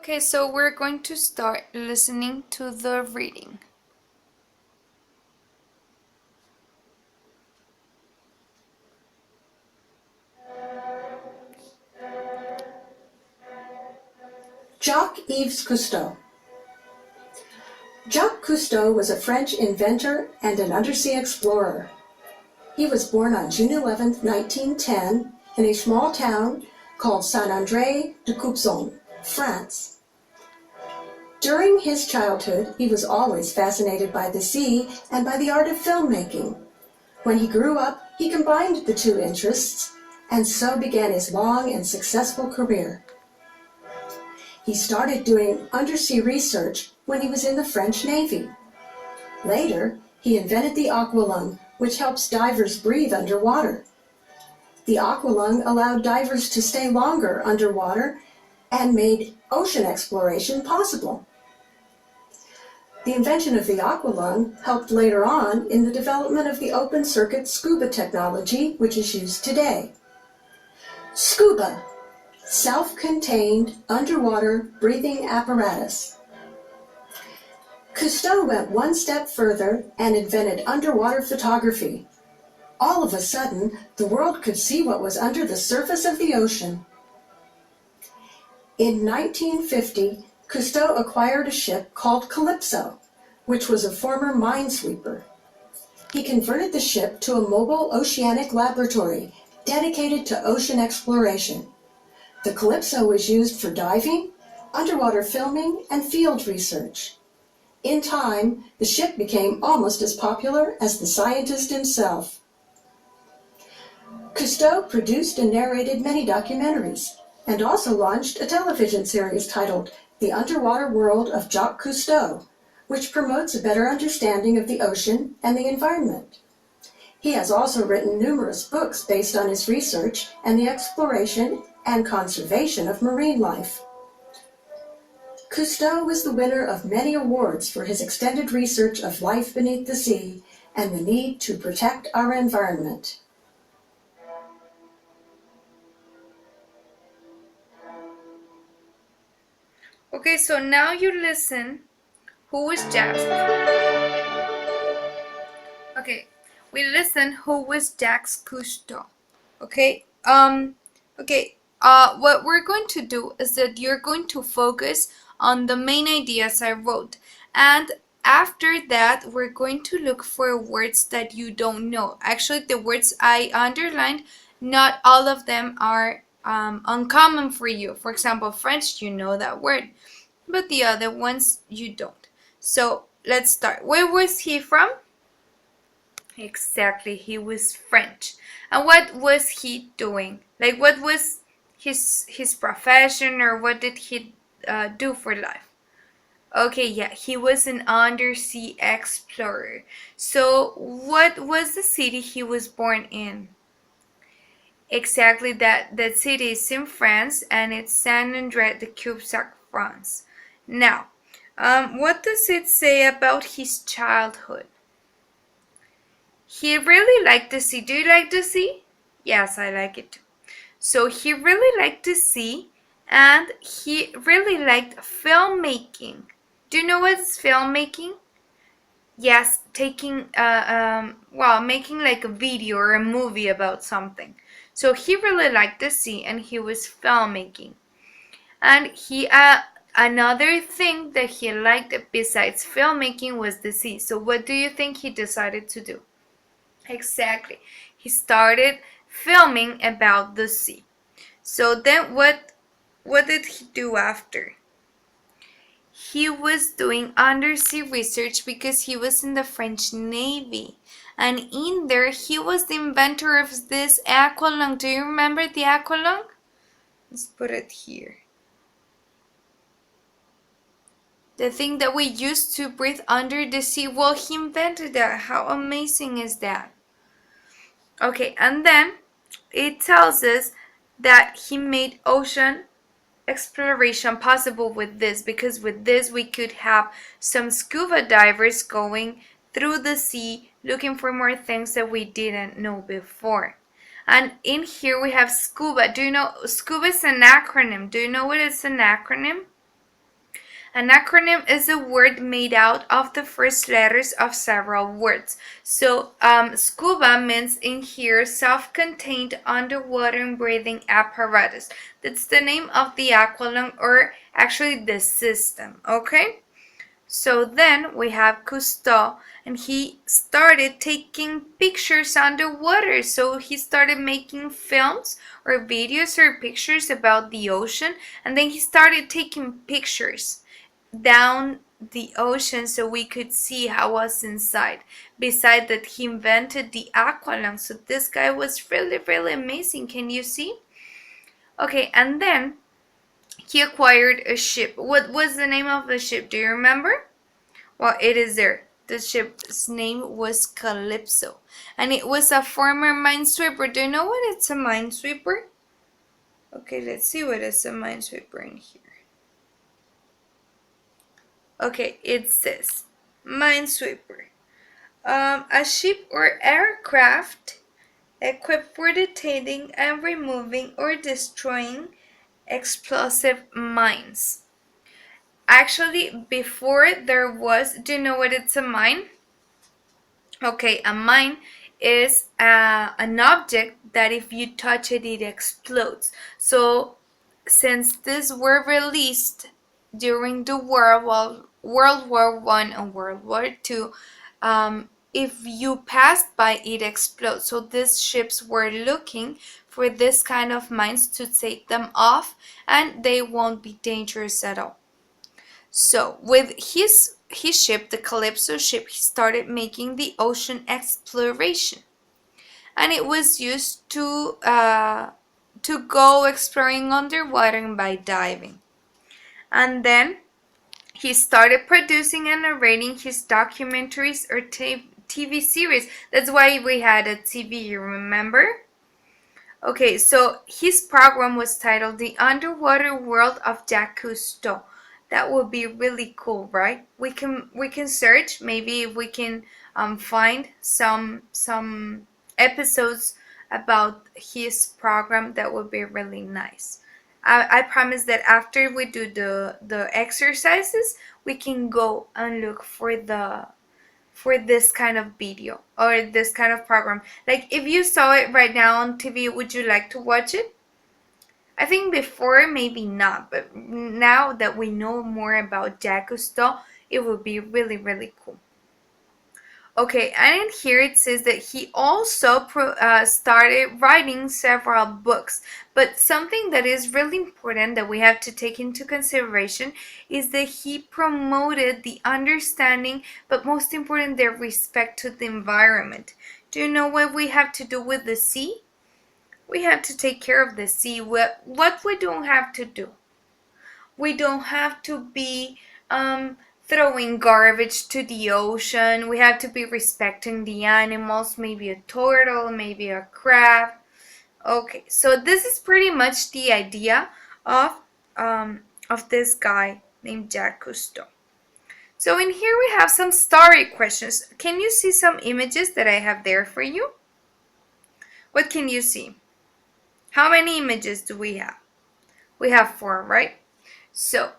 Okay, so we're going to start listening to the reading. Jacques-Yves Cousteau. Jacques Cousteau was a French inventor and an undersea explorer. He was born on June 11, 1910, in a small town called Saint-André-de-Coubzon, France. During his childhood, he was always fascinated by the sea and by the art of filmmaking. When he grew up, he combined the two interests, and so began his long and successful career. He started doing undersea research when he was in the French Navy. Later, he invented the aqualung, which helps divers breathe underwater. The aqualung allowed divers to stay longer underwater and made ocean exploration possible. The invention of the aqualung helped later on in the development of the open-circuit scuba technology, which is used today. Scuba, self-contained underwater breathing apparatus. Cousteau went one step further and invented underwater photography. All of a sudden, the world could see what was under the surface of the ocean. In 1950, Cousteau acquired a ship called Calypso, which was a former minesweeper. He converted the ship to a mobile oceanic laboratory dedicated to ocean exploration. The Calypso was used for diving, underwater filming, and field research. In time, the ship became almost as popular as the scientist himself. Cousteau produced and narrated many documentaries, and also launched a television series titled The Underwater World of Jacques Cousteau, which promotes a better understanding of the ocean and the environment. He has also written numerous books based on his research and the exploration and conservation of marine life. Cousteau was the winner of many awards for his extended research of life beneath the sea and the need to protect our environment. Okay, so now you listen. Who was Jacques? Okay, we listen. Who was Jacques Cousteau? Okay. What we're going to do is that you're going to focus on the main ideas I wrote, and after that, we're going to look for words that you don't know. Actually, the words I underlined, not all of them are uncommon for you. For example, French, you know that word, but the other ones you don't. So let's start. Where was he from? Exactly, he was French. And what was he doing? Like, what was his profession, or what did he do for life? Okay, yeah, he was an undersea explorer. So, what was the city he was born in? Exactly, that city is in France, and it's Saint-André-de-Coubzac, France. Now, what does it say about his childhood? He really liked the sea. Do you like the sea? Yes, I like it too. So he really liked the sea, and he really liked filmmaking. Do you know what's filmmaking? Yes, making like a video or a movie about something. So he really liked the sea, and he was filmmaking. And another thing that he liked besides filmmaking was the sea. So what do you think he decided to do? Exactly. He started filming about the sea. So then what did he do after? He was doing undersea research because he was in the French Navy. And in there he was the inventor of this aqualung. Do you remember the aqualung? Let's put it here. The thing that we used to breathe under the sea. Well, he invented that. How amazing is that? Okay, and then it tells us that he made ocean exploration possible with this, because with this we could have some scuba divers going through the sea looking for more things that we didn't know before. And in here we have scuba. Do you know scuba is an acronym? Do you know what is an acronym? An acronym is a word made out of the first letters of several words. So scuba means in here self-contained underwater breathing apparatus. That's the name of the aqualung, or actually the system, okay? So then we have Cousteau, and he started taking pictures underwater. So he started making films or videos or pictures about the ocean, and then he started taking pictures down the ocean so we could see how was inside. Besides that, he invented the aqualung. So this guy was really, really amazing. Can you see? Okay, and then he acquired a ship. What was the name of the ship? Do you remember? Well, it is there. The ship's name was Calypso, and it was a former minesweeper. Do you know what it's a minesweeper? Okay, let's see what is a minesweeper in here. Okay, it says minesweeper. A ship or aircraft equipped for detecting and removing or destroying explosive mines. Actually, before there was, do you know what it's a mine? Okay, a mine is an object that if you touch it, it explodes. So, since these were released during the World War One and World War Two, if you passed by, it explodes. So these ships were looking for this kind of mines to take them off, and they won't be dangerous at all. So with his ship, the Calypso ship, he started making the ocean exploration, and it was used to go exploring underwater and by diving. And then he started producing and narrating his documentaries or TV series. That's why we had a TV, you remember? Okay, so his program was titled The Underwater World of Jacques Cousteau. That would be really cool, right? We can search, maybe if we can find some episodes about his program. That would be really nice. I promise that after we do the exercises, we can go and look for this kind of video or this kind of program. Like if you saw it right now on TV, would you like to watch it? I think before maybe not, but now that we know more about Jacques Cousteau, it would be really, really cool. Okay, and in here it says that he also started writing several books. But something that is really important that we have to take into consideration is that he promoted the understanding, but most important, the respect to the environment. Do you know what we have to do with the sea? We have to take care of the sea. What we don't have to do? We don't have to be throwing garbage to the ocean. We have to be respecting the animals, maybe a turtle, maybe a crab. Okay, so this is pretty much the idea of this guy named Jacques Cousteau. So in here we have some story questions. Can you see some images that I have there for you? What can you see? How many images do we have? We have 4, right? So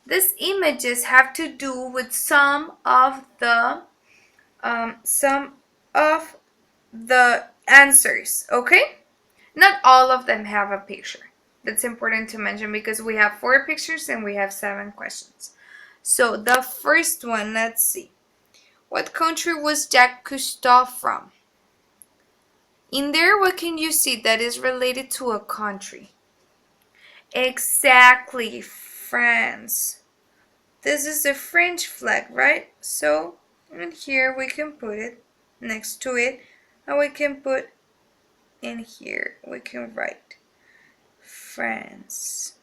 these images have to do with some of the answers, okay? Not all of them have a picture. That's important to mention because we have 4 pictures and we have 7 questions. So the first one, let's see. What country was Jacques Cousteau from? In there, what can you see that is related to a country? Exactly, France. This is the French flag, right? So in here we can put it next to it, and we can put in here, we can write France.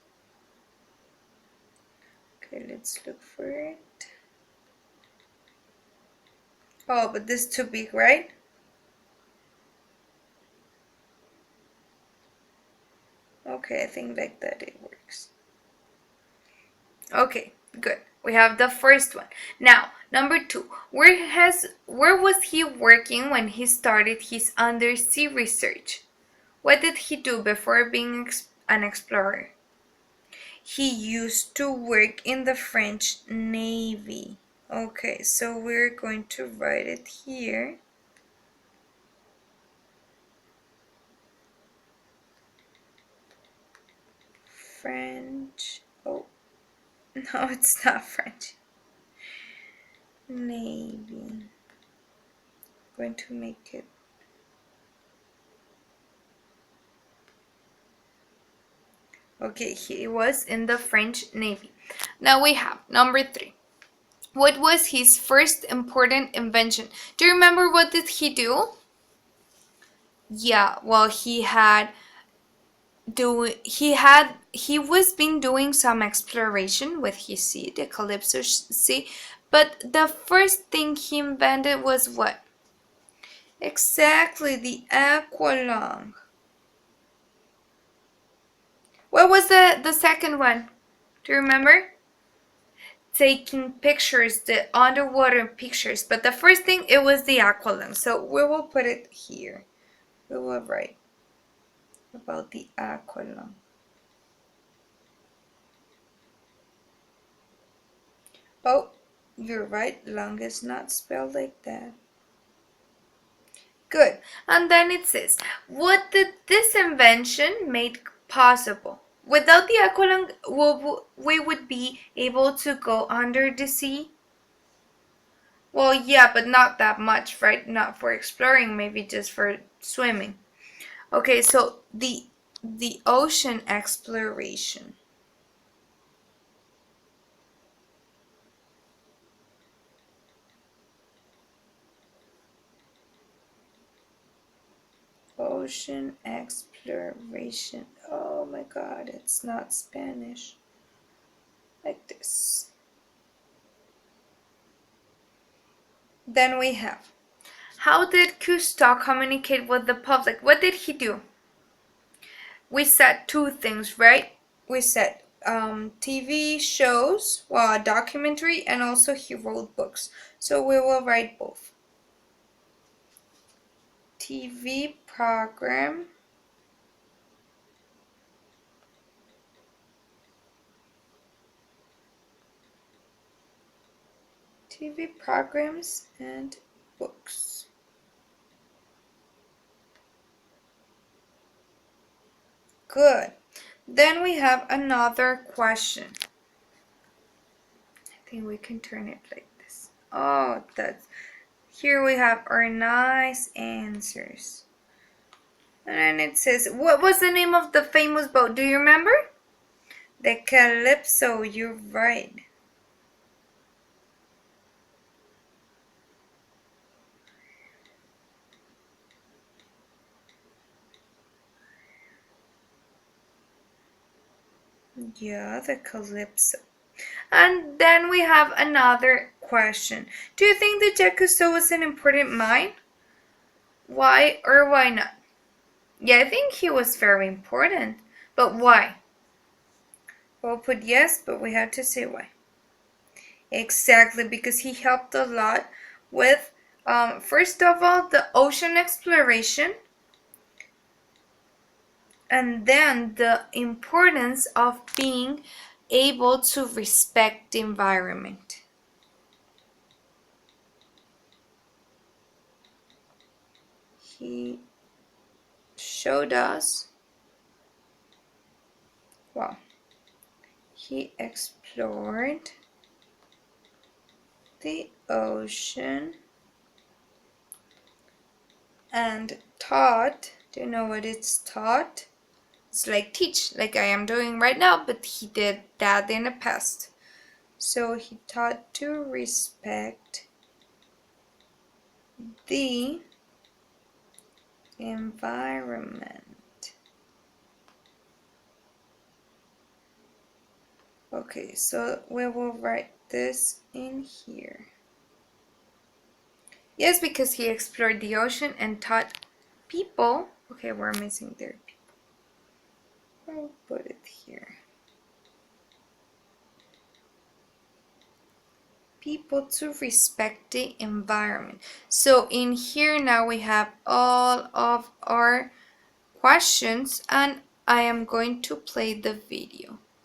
Okay, let's look for it. Oh, but this is too big, right? Okay, I think like that it works. Okay, good. We have the first one. Now, number 2. Where was he working when he started his undersea research? What did he do before being an explorer? he used to work in the French Navy. Okay, so we're going to write it here. French. Oh, no, it's not French. Navy. Going to make it. Okay, he was in the French Navy. Now we have number 3. What was his first important invention? Do you remember what did he do? Yeah, well, he was been doing some exploration with his sea, the Calypso Sea, but the first thing he invented was what? Exactly, the aqualung. What was the second one? Do you remember? Taking pictures, the underwater pictures. But the first thing, it was the aqualung. So we will put it here. We will write about the aqualung. Oh, you're right. Lung is not spelled like that. Good. And then it says, what did this invention make possible? Without the aqualung, we would be able to go under the sea? Well, yeah, but not that much, right? Not for exploring, maybe just for swimming. Okay, so the ocean exploration. Ocean exploration. Oh my God, it's not Spanish. Like this. Then we have, how did Cousteau communicate with the public? What did he do? We said 2 things, right? We said TV shows, well, a documentary, and also he wrote books. So we will write both. TV program. TV programs and books. Good. Then we have another question. I think we can turn it like this. Oh, here we have our nice answers. And then it says, what was the name of the famous boat? Do you remember? The Calypso, you're right. Yeah, the Calypso. And then we have another question. Do you think that Jacques Cousteau was an important mind? Why or why not? Yeah, I think he was very important. But why? We'll put yes, but we have to say why. Exactly, because he helped a lot with, first of all, the ocean exploration, and then the importance of being able to respect the environment. He showed us, well, he explored the ocean and taught. Do you know what it's taught? It's like teach, like I am doing right now, but he did that in the past. So he taught to respect the environment. Okay, so we will write this in here. Yes, because he explored the ocean and taught people. Okay, we're missing their people. I'll put it here. People to respect the environment. So in here now we have all of our questions, and I am going to play the video.